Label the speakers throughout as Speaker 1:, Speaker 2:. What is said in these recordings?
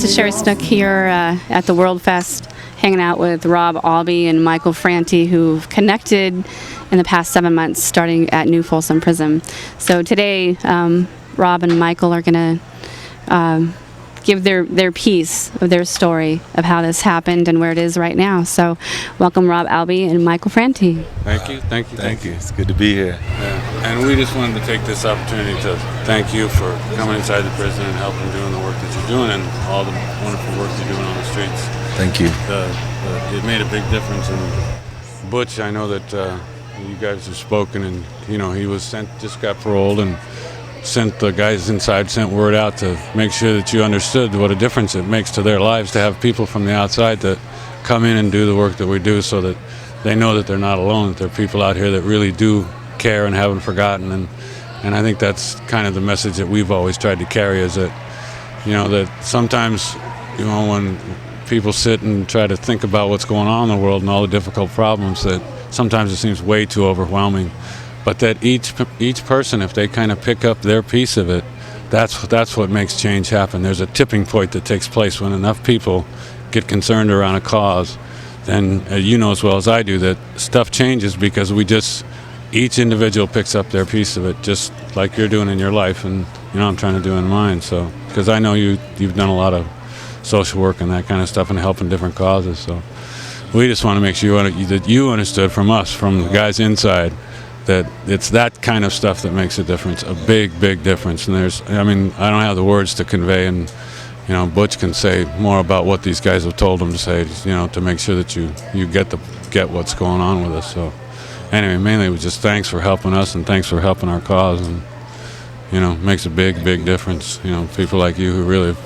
Speaker 1: to Sherry Snook here at the Worldfest, hanging out with Rob Allbee and Michael Franti, who've connected in the past 7 months, starting at New Folsom Prison. So today, Rob and Michael are going to give their piece of their story of how this happened and where it is right now. So welcome, Rob Allbee and Michael Franti.
Speaker 2: Thank you.
Speaker 3: It's good to be here.
Speaker 2: Yeah. And we just wanted to take this opportunity to thank you for coming inside the prison and helping doing the work that you're doing and all the wonderful work you're doing on the streets.
Speaker 3: Thank you.
Speaker 2: It made a big difference. And Butch, I know that you guys have spoken, and he was just got paroled, and sent the guys inside, sent word out to make sure that you understood what a difference it makes to their lives to have people from the outside that come in and do the work that we do, so that they know that they're not alone, that there are people out here that really do care and haven't forgotten. And I think that's kind of the message that we've always tried to carry, is that that sometimes when people sit and try to think about what's going on in the world and all the difficult problems, that sometimes it seems way too overwhelming. But that each person, if they kind of pick up their piece of it, that's what makes change happen. There's a tipping point that takes place when enough people get concerned around a cause. Then you know as well as I do that stuff changes, because each individual picks up their piece of it, just like you're doing in your life, and I'm trying to do in mine. So because I know you've done a lot of social work and that kind of stuff and helping different causes. So we just want to make sure that you understood from us, from the guys inside, that it's that kind of stuff that makes a difference, a big, big difference. And I don't have the words to convey, and Butch can say more about what these guys have told him to say, to make sure that you get what's going on with us. So anyway, mainly it was just thanks for helping us and thanks for helping our cause, and makes a big, big difference. People like you who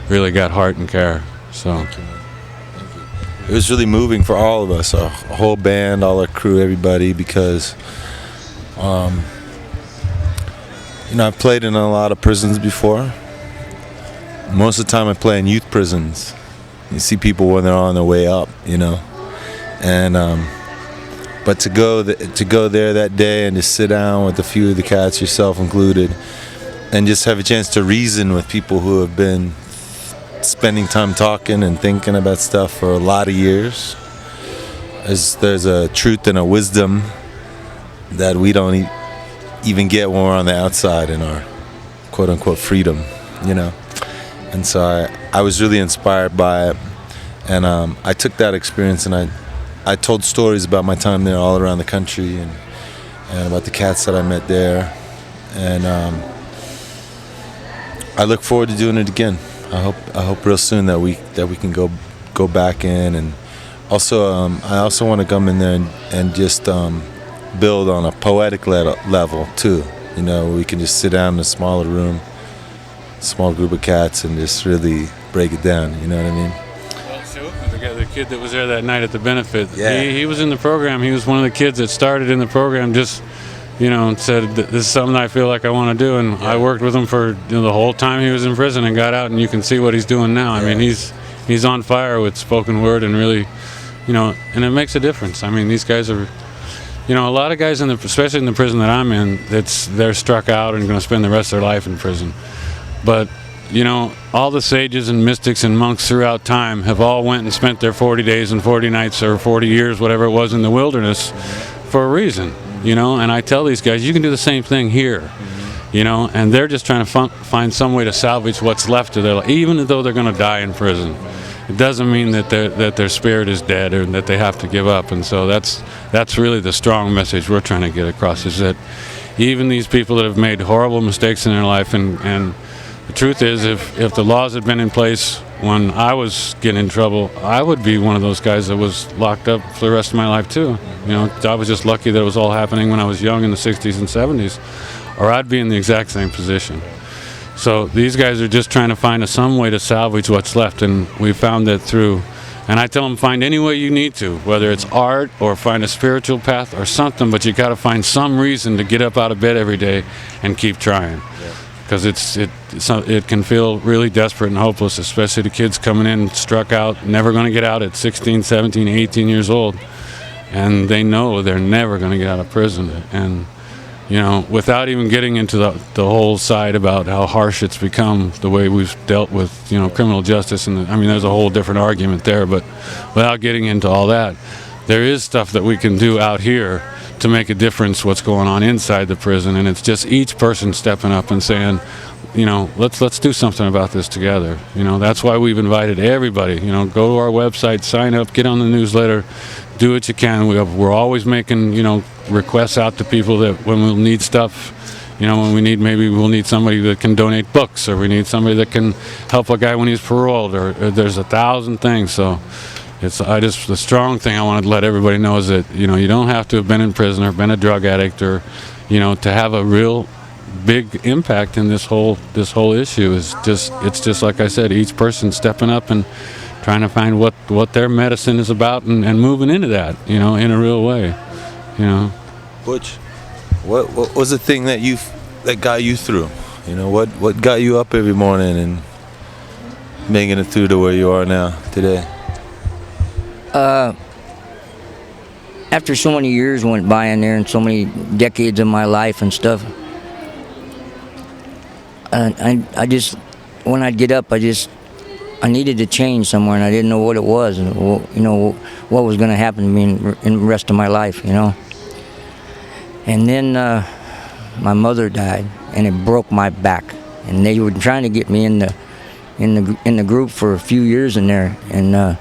Speaker 2: really got heart and care. So
Speaker 3: Thank you. It was really moving for all of us, a whole band, all our crew, everybody, because I've played in a lot of prisons before. Most of the time I play in youth prisons. You see people when they're on their way up, and but to go there that day and to sit down with a few of the cats, yourself included, and just have a chance to reason with people who have been spending time talking and thinking about stuff for a lot of years. There's a truth and a wisdom that we don't even get when we're on the outside in our quote-unquote freedom, And so I was really inspired by it, and I took that experience and I told stories about my time there all around the country, and about the cats that I met there, and I look forward to doing it again. I hope real soon that we can go back in, and also I also want to come in there and just build on a poetic level too. We can just sit down in a smaller room, small group of cats, and just really break it down. You know what I mean?
Speaker 2: Well, the kid that was there that night at the benefit,
Speaker 3: yeah.
Speaker 2: He was in the program. He was one of the kids that started in the program, just and said, this is something I feel like I want to do. And I worked with him for the whole time he was in prison, and got out, and you can see what he's doing now. I mean, he's on fire with spoken word, and really, and it makes a difference. I mean, these guys are, a lot of guys especially in the prison that I'm in, they're struck out and going to spend the rest of their life in prison. But all the sages and mystics and monks throughout time have all went and spent their 40 days and 40 nights or 40 years, whatever it was, in the wilderness for a reason. And I tell these guys, you can do the same thing here, and they're just trying to find some way to salvage what's left of their life, even though they're going to die in prison. It doesn't mean that their spirit is dead or that they have to give up. And so that's really the strong message we're trying to get across, is that even these people that have made horrible mistakes in their life, and the truth is, if the laws had been in place when I was getting in trouble, I would be one of those guys that was locked up for the rest of my life too. I was just lucky that it was all happening when I was young in the 60s and 70s, or I'd be in the exact same position. So these guys are just trying to find some way to salvage what's left, and we found that through, and I tell them, find any way you need to, whether it's art or find a spiritual path or something, but you got to find some reason to get up out of bed every day and keep trying. Because it can feel really desperate and hopeless, especially the kids coming in struck out, never going to get out at 16, 17, 18 years old, and they know they're never going to get out of prison. And you know, without even getting into the whole side about how harsh it's become, the way we've dealt with, you know, criminal justice, and I mean, there's a whole different argument there, but without getting into all that, there is stuff that we can do out here to make a difference what's going on inside the prison, and it's just each person stepping up and saying, you know, let's do something about this together. You know, that's why we've invited everybody. You know, go to our website, sign up, get on the newsletter, do what you can. We're always making, you know, requests out to people that when we'll need stuff, you know, when we need, maybe we'll need somebody that can donate books, or we need somebody that can help a guy when he's paroled, or there's 1,000 things. So the strong thing I wanted to let everybody know is that, you know, you don't have to have been in prison or been a drug addict, or, you know, to have a real big impact in this whole issue. It's just like I said, each person stepping up and trying to find what their medicine is about, and moving into that, you know, in a real way, you know.
Speaker 3: Butch, what was the thing that got you through? You know, what got you up every morning and making it through to where you are now today?
Speaker 4: After so many years went by in there, and so many decades of my life and stuff, I just, when I'd get up, I needed to change somewhere, and I didn't know what it was, and, you know, what was going to happen to me in the rest of my life, you know. And then my mother died, and it broke my back. And they were trying to get me in the group for a few years in there. And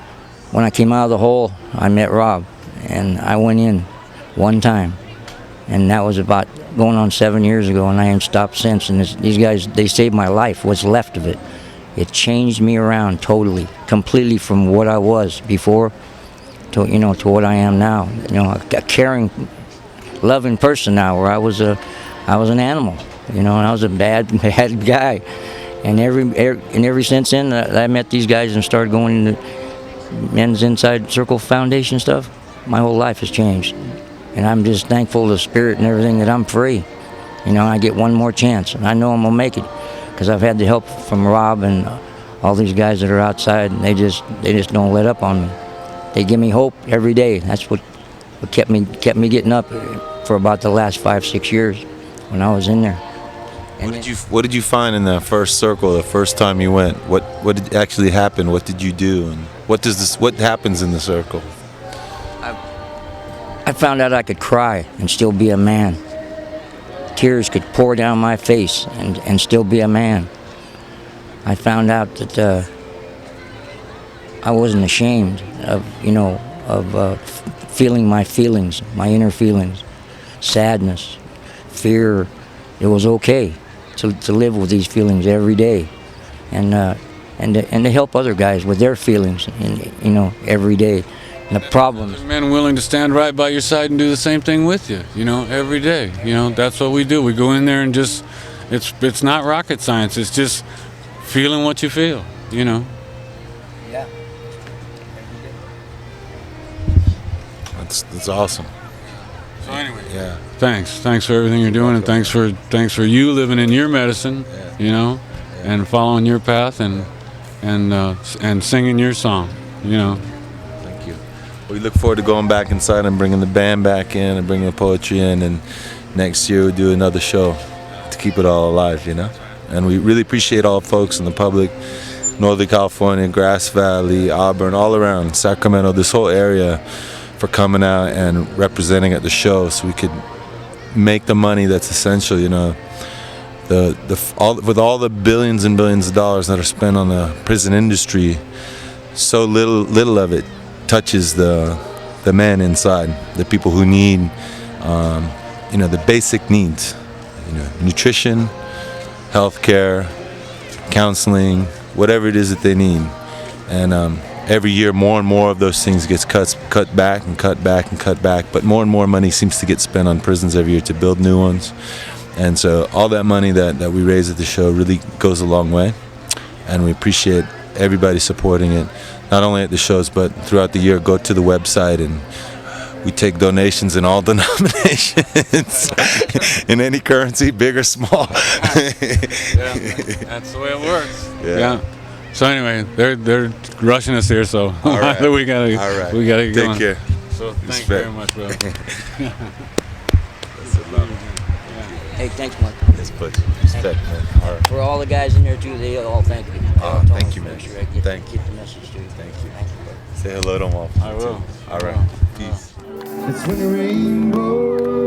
Speaker 4: when I came out of the hole, I met Rob, and I went in one time, and that was about going on 7 years ago, and I haven't stopped since. And these guys, they saved my life, what's left of it. It changed me around totally, completely, from what I was before to, you know, to what I am now. You know, a caring, loving person now, where I was an animal, you know, and I was a bad guy. And ever since then, I met these guys and started going into Men's Inside Circle Foundation stuff. My whole life has changed, and I'm just thankful to the Spirit and everything that I'm free. You know, I get one more chance, and I know I'm gonna make it, because I've had the help from Rob and all these guys that are outside, and they just don't let up on me. They give me hope every day. That's what kept me getting up for about the last 5-6 years when I was in there. And
Speaker 3: what did you find in that first circle the first time you went? What did actually happen? What did you do? And what happens in the circle?
Speaker 4: I found out I could cry and still be a man. Tears could pour down my face and still be a man. I found out that I wasn't ashamed of, you know, of feeling my feelings, my inner feelings, sadness, fear. It was okay to live with these feelings every day, and to help other guys with their feelings, you know, every day. And the problems.
Speaker 2: There's men willing to stand right by your side and do the same thing with you, you know, every day. You know, that's what we do. We go in there and just, it's not rocket science. It's just feeling what you feel, you know.
Speaker 4: Yeah.
Speaker 3: That's awesome.
Speaker 2: So anyway,
Speaker 3: yeah.
Speaker 2: Thanks for everything you're doing, and thanks for you living in your medicine, you know, and following your path, and singing your song, you know.
Speaker 3: Thank you. We look forward to going back inside and bringing the band back in and bringing the poetry in, and next year we'll do another show to keep it all alive, you know. And we really appreciate all folks in the public, Northern California, Grass Valley, Auburn, all around Sacramento, this whole area, for coming out and representing at the show, so we could make the money that's essential, you know. With all the billions and billions of dollars that are spent on the prison industry, so little of it touches the man inside, the people who need, you know, the basic needs, you know, nutrition, health care, counseling, whatever it is that they need. And every year more and more of those things gets cut back, but more and more money seems to get spent on prisons every year to build new ones. And so all that money that we raise at the show really goes a long way, and we appreciate everybody supporting it, not only at the shows but throughout the year. Go to the website, and we take donations in all denominations, in any currency, big or small.
Speaker 2: Yeah, that's the way it works. Yeah. So anyway, they're rushing us here, so
Speaker 3: all right.
Speaker 2: we gotta get going.
Speaker 3: Take care.
Speaker 2: So thanks very much, bro.
Speaker 3: That's a love.
Speaker 2: Yeah.
Speaker 4: Hey, thanks, Mark.
Speaker 3: Yes, but respect, man. All right.
Speaker 4: For all the guys in there too, they all thank you. They all
Speaker 3: Oh,
Speaker 4: told
Speaker 3: thank
Speaker 4: me
Speaker 3: you,
Speaker 4: to
Speaker 3: man.
Speaker 4: make sure I get,
Speaker 3: Thank you.
Speaker 4: get the message to you.
Speaker 3: Thank you.
Speaker 4: Thank you.
Speaker 3: Say hello to them all.
Speaker 2: I will.
Speaker 3: All
Speaker 2: I
Speaker 3: right.
Speaker 2: will.
Speaker 3: Peace.
Speaker 5: It's when the rainbow